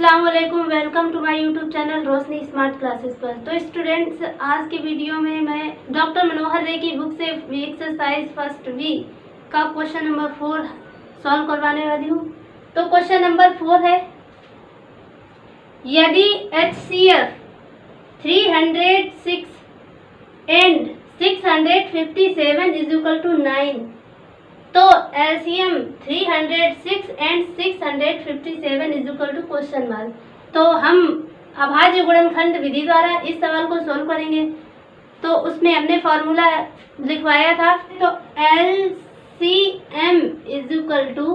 अस्सलाम वालेकुम, welcome to my YouTube channel Roshni smart classes पर। तो स्टूडेंट्स, आज की वीडियो में मैं डॉक्टर मनोहर रे की बुक से एक्सरसाइज फर्स्ट वीक का क्वेश्चन नंबर 4 सॉल्व करवाने वाली हूँ। तो क्वेश्चन नंबर 4 है, यदि HCF 306 and 657 is equal to 9, तो LCM 306 and 657 is equal to question mark. तो हम अभाज्य गुणनखंड विधि द्वारा इस सवाल को सोल्व करेंगे। तो उसमें हमने फॉर्मूला लिखवाया था। तो LCM is equal to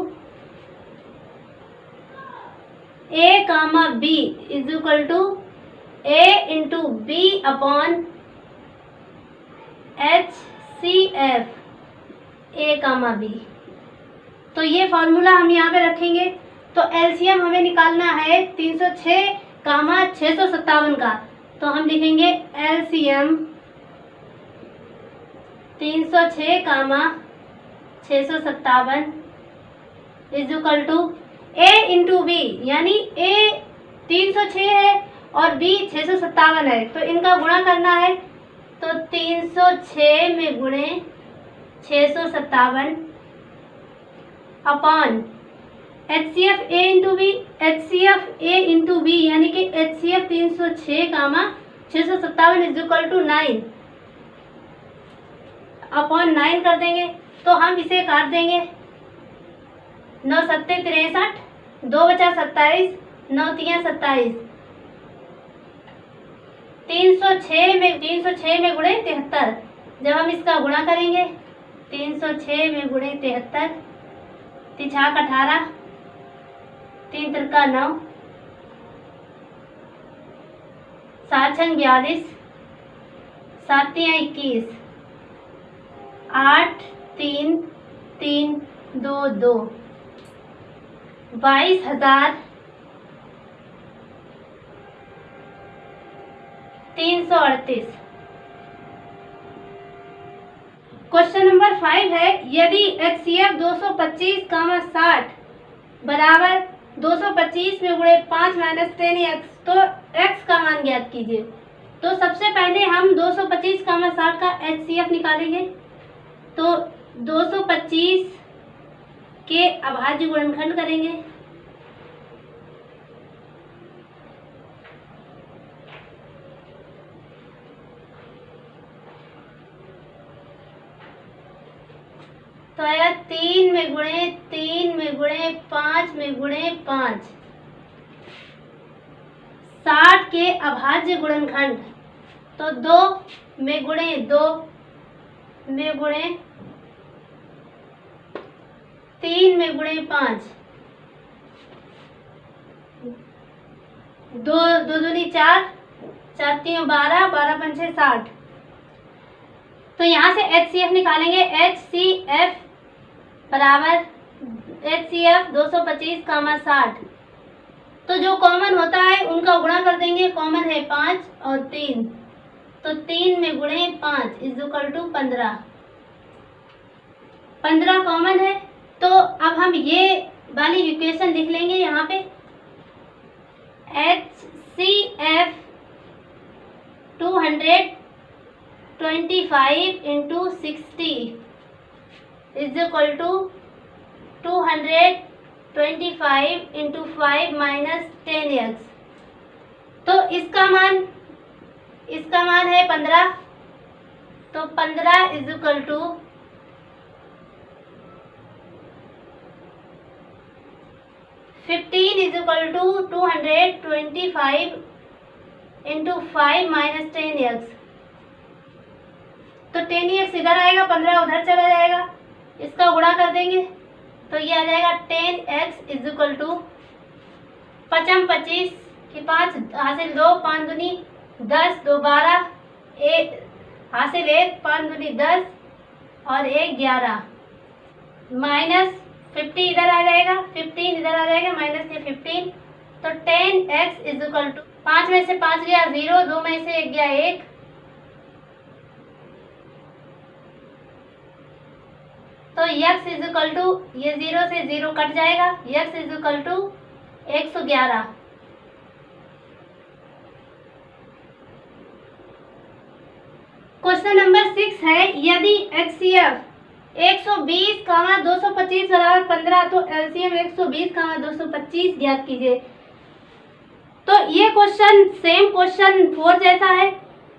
A comma B is equal to A into B upon HCF A comma B। तो ये फॉर्मूला हम यहाँ पे रखेंगे। तो एलसीएम हमें निकालना है 306 कामा 657 का। तो हम लिखेंगे LCM 306 comma 657 is equal to A into B, यानी A 306 है और B 657 है। तो इनका गुणा करना है। तो 306 में गुणे 657 upon HCF A into B, HCF A into B यानी कि HCF 306 comma 657 is equal to 9 upon 9 कर देंगे। तो हम इसे काट देंगे। 9 सत्ते 63, 2 बचा 27, 9 तिया 27। 306 में गुणे 73। जब हम इसका गुणा करेंगे 306 में गुणे 73, तिछाक 18, 3 तिरका 9, 7 छंग 42, 7 तिया 21, 8 3 3 2 2, 22,338। क्वेश्चन नंबर 5 है, यदि HCF 225 कामा 60 बराबर 225 में गुणे 5 माइनस 10x, तो x का मान ज्ञात कीजिए। तो सबसे पहले हम 225 कामा 60 का HCF निकालेंगे। तो 225 के अभाज्य गुणनखंड करेंगे। तो आया 3 में गुणे 3 में गुणे 5 में गुणे 5। 60 के अभाज्य गुणनखंड, तो 2 में गुणे 2 में गुणे 3 में गुणे 5, 2 दूनी 4, 4 तीन 12, 12 पंचे 60। तो यहाँ से HCF निकालेंगे। HCF बराबर HCF 225 कामा 60। तो जो कॉमन होता है उनका गुणा कर देंगे। कॉमन है 5 और 3, तो 3 में गुणे 5 इज इक्वल टू 15। 15 कॉमन है। तो अब हम ये वाली इक्वेशन लिख लेंगे यहाँ पे। HCF 225 into 60 is equal to 225 into 5 minus 10x। तो इसका मान है 15। तो 15 is equal to 15 is equal to 225 into 5 minus 10x। तो 10x इधर आएगा, 15 उधर चला जाएगा। इसका गुणा कर देंगे तो ये आ जाएगा 10x इज इक्वल टू 5 25 की 5 हासिल 2, 5 दूनी 10, 2 12, 1 हासिल 1, 5 दूनी 10 और 1 11, माइनस 50 इधर आ जाएगा, 15 इधर आ जाएगा, माइनस के 15। तो 10x इज इक्वल टू 5 में से 5 गया 0, 2 में से 1 गया 1। तो x इज इक्वल टू ये 0 से 0 कट जाएगा। x is equal to 111। Question number 6 है, यदि HCF 120, 225 बराबर 15 तो LCM 120, 225 ज्ञात कीजिए। तो ये क्वेश्चन सेम क्वेश्चन 4 जैसा है,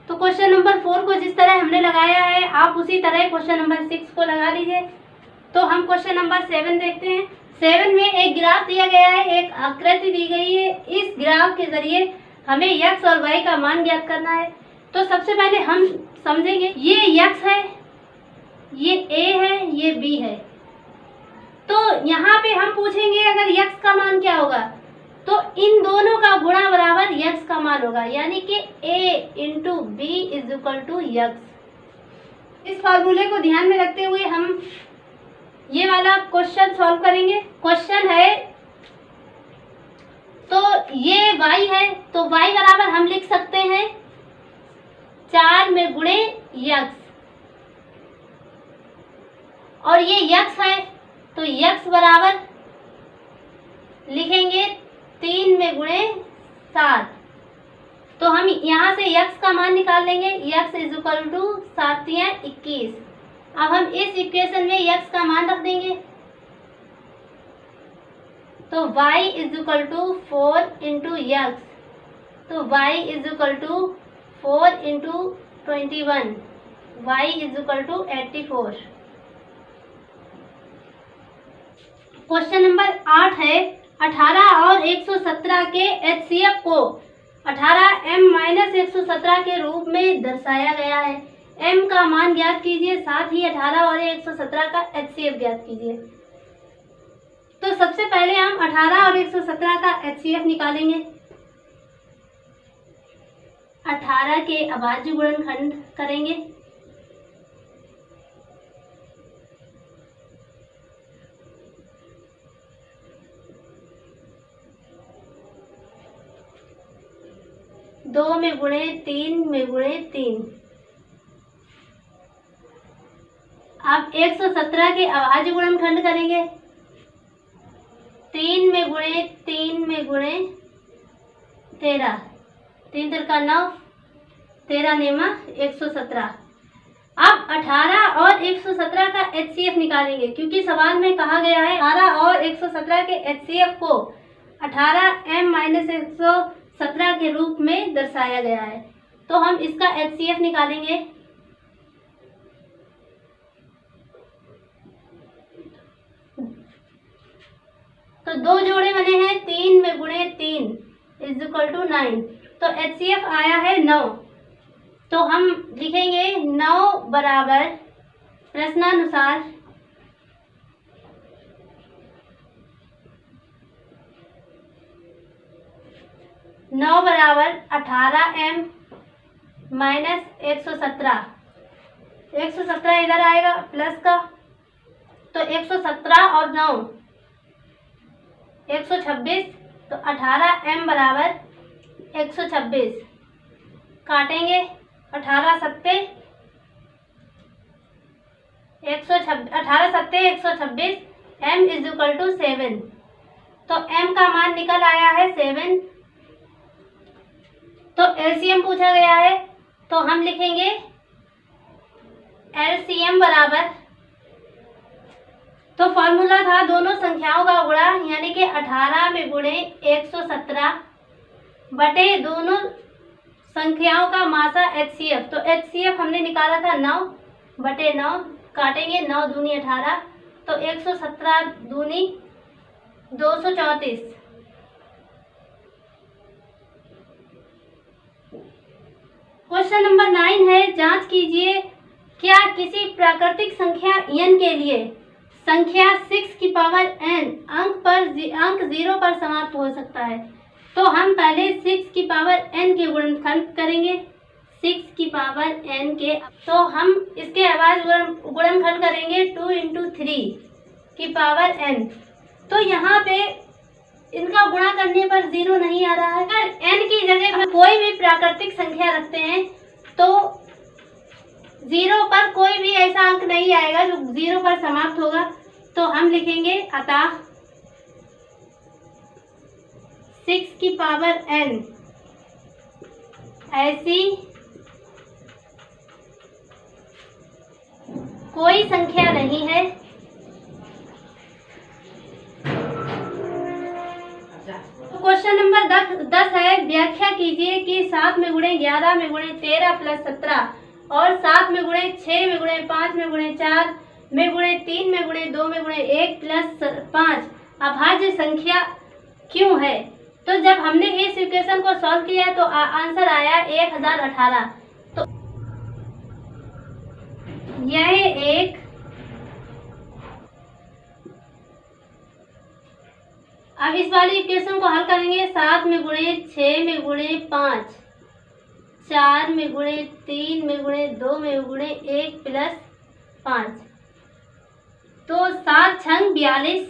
तो क्वेश्चन नंबर 4 को जिस तरह हमने लगाया है आप उसी तरह क्वेश्चन नंबर 6 को लगा लीजिए। तो हम क्वेश्चन नंबर 7 देखते हैं। 7 में एक ग्राफ दिया गया है, एक आकृति दी गई है। इस ग्राफ के जरिए हमें x और y का मान ज्ञात करना है। तो सबसे पहले हम समझेंगे, ये x है, ये a है, ये b है। तो यहाँ पे हम पूछेंगे अगर x का मान क्या होगा, तो इन दोनों का गुणा बराबर x का मान होगा, यानी कि a into B is equal to x। इस फॉर्मूले को ध्यान में रखते हुए हम ये वाला क्वेश्चन सॉल्व करेंगे। क्वेश्चन है, तो ये y है, तो y बराबर हम लिख सकते हैं 4 में गुणे x, और ये x है तो x बराबर लिखेंगे 3 में गुणे 7। तो हम यहाँ से x का मान निकाल लेंगे, x इज इक्वल टू 7 या 21। अब हम इस इक्वेशन में x का मान रख देंगे, तो y is equal to 4 into x, तो y is equal to 4 into 21, y is equal to 84। Question number 8 है, 18 और 117 के HCF को 18m-117 के रूप में दर्शाया गया है। m का मान ज्ञात कीजिए, साथ ही 18 और 117 का HCF ज्ञात कीजिए। तो सबसे पहले हम 18 और 117 का HCF निकालेंगे। 18 के अभाज्य गुणनखंड करेंगे, दो में गुणे 3 में गुणे 3। अब 117 के अभाज्य गुणनखंड करेंगे, 3 में गुणे 3 में गुणे 13, 3 तिरका 9, 13 नेमा 117। अब 18 और 117 का HCF निकालेंगे, क्योंकि सवाल में कहा गया है 18 और 117 के HCF को 18m-117 के रूप में दर्शाया गया है। तो हम इसका HCF निकालेंगे। तो दो जोड़े बने हैं, 3 में गुणे 3 इज इक्वल टू 9। तो HCF आया है 9। तो हम लिखेंगे 9 बराबर प्रश्नानुसार 9 बराबर 18m माइनस 117। 117 इधर आएगा प्लस का, तो 117 और 9 126, तो 18m बराबर 126। काटेंगे, 18 सत्ते 126, m इज इक्वल टू 7। तो m का मान निकल आया है 7। तो LCM पूछा गया है, तो हम लिखेंगे LCM बराबर, तो फॉर्मूला था दोनों संख्याओं का गुणा, यानी कि 18 में गुणे 117 बटे दोनों संख्याओं का मासा HCF। तो HCF हमने निकाला था 9 बटे 9, काटेंगे 9 दूनी 18, तो 117 दूनी 234। क्वेश्चन नंबर 9 है, जांच कीजिए क्या किसी प्राकृतिक संख्या n के लिए संख्या 6 की पावर n अंक 0 पर समाप्त हो सकता है। तो हम पहले 6 की पावर n के गुणनखंड करेंगे, 6 की पावर n के, तो हम इसके अभाज्य गुणनखंड करेंगे 2 इंटू 3 की पावर n। तो यहाँ पे इनका गुणा करने पर 0 नहीं आ रहा है। अगर n की जगह हम कोई भी प्राकृतिक संख्या रखते हैं तो 0 पर कोई भी ऐसा अंक नहीं आएगा जो 0 पर समाप्त होगा। तो हम लिखेंगे अतः 6 की पावर n ऐसी कोई संख्या नहीं है क्वेश्चन नंबर 10 है, व्याख्या कीजिए कि 7 में गुणे 11 में गुणे 13 प्लस 17 और 7 में गुणे 6 में गुणे 5 में गुणे 4 में गुणे 3 में गुणे 2 में गुणे 1 प्लस 5 अभाज्य संख्या क्यों है। तो जब हमने इस इक्वेशन को सॉल्व किया तो आंसर आया 1018। तो यह एक अब इस वाली इक्वेशन को हल करेंगे। 7 में गुणे 6 में गुणे 5, 4 में गुणे 3 में गुणे 2 में गुणे 1 प्लस 5, तो 7 छंग 42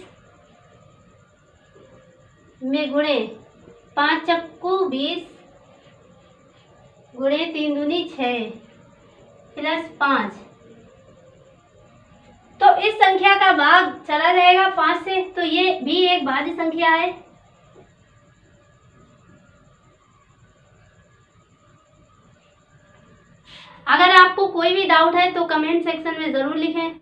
में गुणे 5 चक्कू 20 गुणे 3 दूनी 6 प्लस 5, तो इस संख्या का भाग चला जाएगा 5 से, तो ये भी एक भाज्य संख्या है। अगर आपको कोई भी डाउट है तो कमेंट सेक्शन में ज़रूर लिखें।